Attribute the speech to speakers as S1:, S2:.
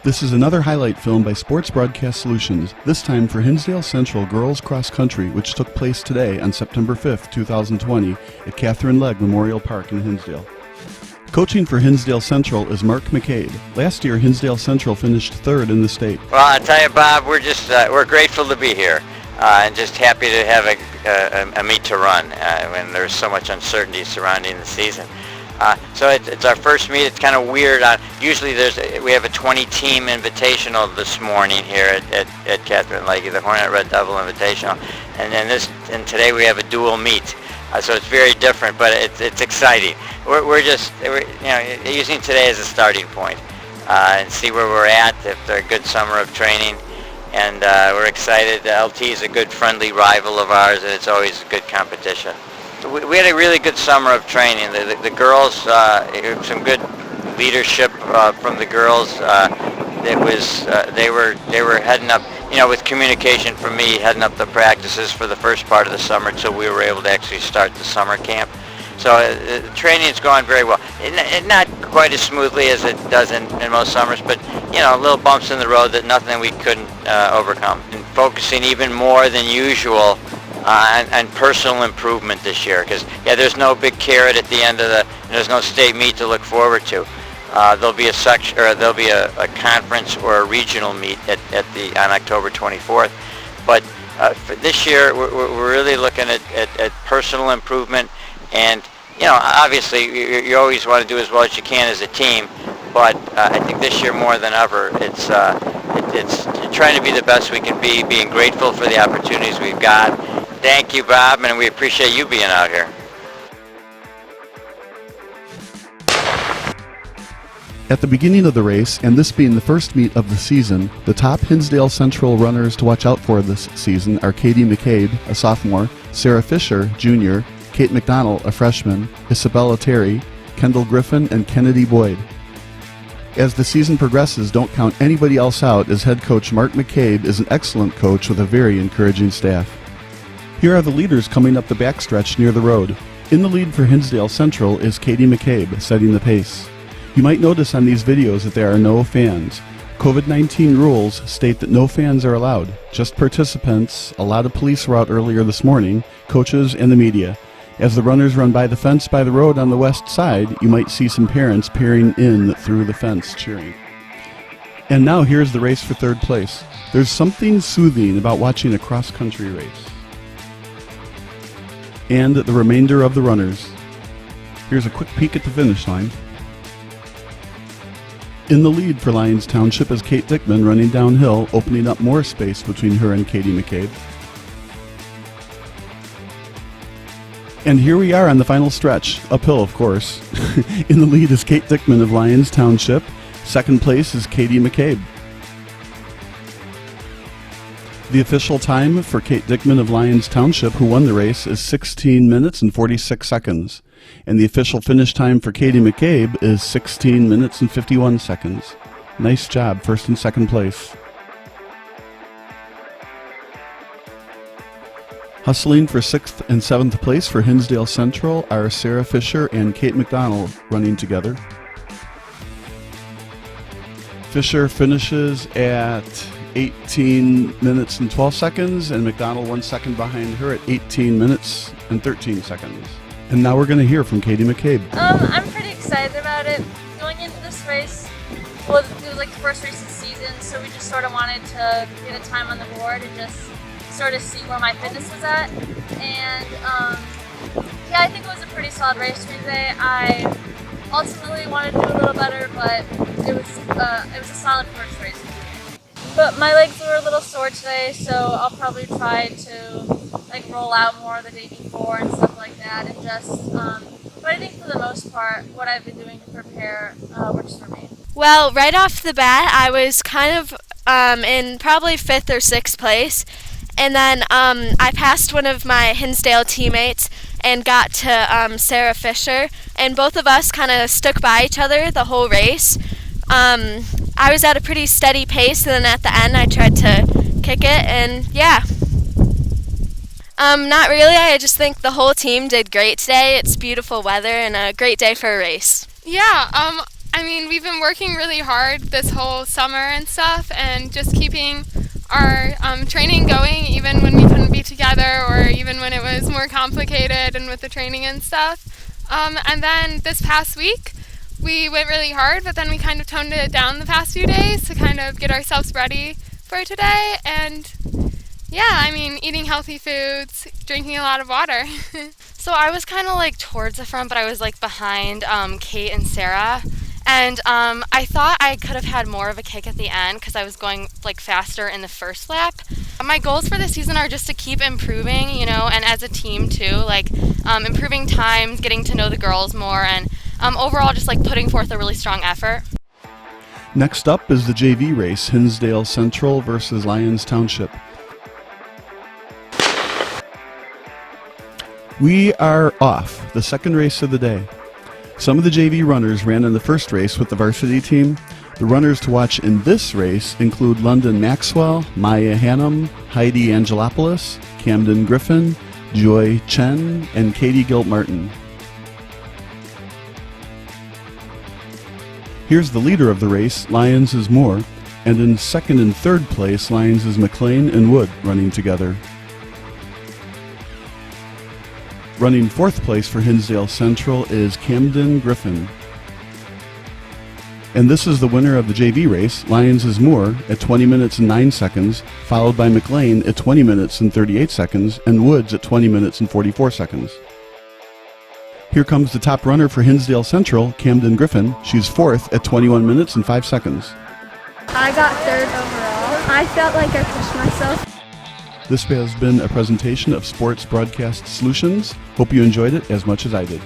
S1: This is another highlight film by Sports Broadcast Solutions, this time for Hinsdale Central Girls Cross Country, which took place today on September 5th, 2020 at Catherine Legg Memorial Park in Hinsdale. Coaching for Hinsdale Central is Mark McCabe. Last year, Hinsdale Central finished third in the state.
S2: Well, I tell you, Bob, we're grateful to be here and just happy to have a meet to run when there's so much uncertainty surrounding the season. So it's our first meet. It's kind of weird. Usually we have a 20-team invitational this morning here at Catherine Legg, the Hornet Red Devil Invitational, and today we have a dual meet. So it's very different, but it's exciting. We're using today as a starting point and see where we're at after a good summer of training. And we're excited. LT is a good friendly rival of ours, and it's always a good competition. We had a really good summer of training. The girls, some good leadership from the girls. They were heading up, with communication from me, heading up the practices for the first part of the summer until we were able to actually start the summer camp. So training's going very well. Not quite as smoothly as it does in most summers, but little bumps in the road that nothing we couldn't overcome. And focusing even more than usual on personal improvement this year, because there's no big carrot at the end of there's no state meet to look forward to. There'll be a conference or a regional meet on October 24th. But for this year, we're really looking at personal improvement, and obviously you always want to do as well as you can as a team. But I think this year more than ever, it's trying to be the best we can be, being grateful for the opportunities we've got. Thank you, Bob, and we appreciate you being out here.
S1: At the beginning of the race, and this being the first meet of the season, the top Hinsdale Central runners to watch out for this season are Katie McCabe, a sophomore, Sarah Fisher, junior, Kate McDonald, a freshman, Isabella Terry, Kendall Griffin, and Kennedy Boyd. As the season progresses, don't count anybody else out, as head coach Mark McCabe is an excellent coach with a very encouraging staff. Here are the leaders coming up the backstretch near the road. In the lead for Hinsdale Central is Katie McCabe, setting the pace. You might notice on these videos that there are no fans. COVID-19 rules state that no fans are allowed, just participants. A lot of police were out earlier this morning, coaches, and the media. As the runners run by the fence by the road on the west side, you might see some parents peering in through the fence cheering. And now here's the race for third place. There's something soothing about watching a cross-country race. And the remainder of the runners. Here's a quick peek at the finish line. In the lead for Lyons Township is Kate Dickman running downhill, opening up more space between her and Katie McCabe. And here we are on the final stretch, uphill of course. In the lead is Kate Dickman of Lyons Township. Second place is Katie McCabe. The official time for Kate Dickman of Lyons Township, who won the race, is 16 minutes and 46 seconds. And the official finish time for Katie McCabe is 16 minutes and 51 seconds. Nice job, first and second place. Hustling for 6th and 7th place for Hinsdale Central are Sarah Fisher and Kate McDonald running together. Fisher finishes at 18 minutes and 12 seconds, and McDonald 1 second behind her at 18 minutes and 13 seconds. And now we're going to hear from Katie McCabe.
S3: I'm pretty excited about it. Going into this race, it was like the first race of the season, so we just sort of wanted to get a time on the board and just sort of see where my fitness was at. And I think it was a pretty solid race for me today. I ultimately wanted to do a little better, but it was a solid first race for me. But my legs were a little sore today, so I'll probably try to roll out more the day before and stuff like that, and just. But I think for the most part, what I've been doing to prepare works for me.
S4: Well, right off the bat, I was kind of in probably 5th or 6th place, and then I passed one of my Hinsdale teammates and got to Sarah Fisher, and both of us kind of stuck by each other the whole race. I was at a pretty steady pace, and then at the end I tried to kick it, and yeah. Not really. I just think the whole team did great today. It's beautiful weather and a great day for a race.
S5: Yeah, I mean, we've been working really hard this whole summer and stuff, and just keeping our training going even when we couldn't be together, or even when it was more complicated and with the training and stuff. And then this past week, we went really hard, but then we kind of toned it down the past few days to kind of get ourselves ready for today. And yeah, I mean, eating healthy foods, drinking a lot of water.
S6: So I was kind of like towards the front, but I was like behind Kate and Sarah. And I thought I could have had more of a kick at the end because I was going like faster in the first lap. My goals for this season are just to keep improving, you know, and as a team too, like improving times, getting to know the girls more, and overall just like putting forth a really strong effort.
S1: Next up is the JV race, Hinsdale Central versus Lyons Township. We are off, the second race of the day. Some of the JV runners ran in the first race with the varsity team. The runners to watch in this race include London Maxwell, Maya Hannum, Heidi Angelopoulos, Camden Griffin, Joy Chen, and Katie Gilt-Martin. Here's the leader of the race, Lyons' Moore, and in second and third place, Lyons' McLean and Wood running together. Running fourth place for Hinsdale Central is Camden Griffin. And this is the winner of the JV race, Lyons' Moore at 20 minutes and 9 seconds, followed by McLean at 20 minutes and 38 seconds, and Woods at 20 minutes and 44 seconds. Here comes the top runner for Hinsdale Central, Camden Griffin. She's fourth at 21 minutes and 5 seconds.
S7: I got third overall. I felt like I pushed myself.
S1: This has been a presentation of Sports Broadcast Solutions. Hope you enjoyed it as much as I did.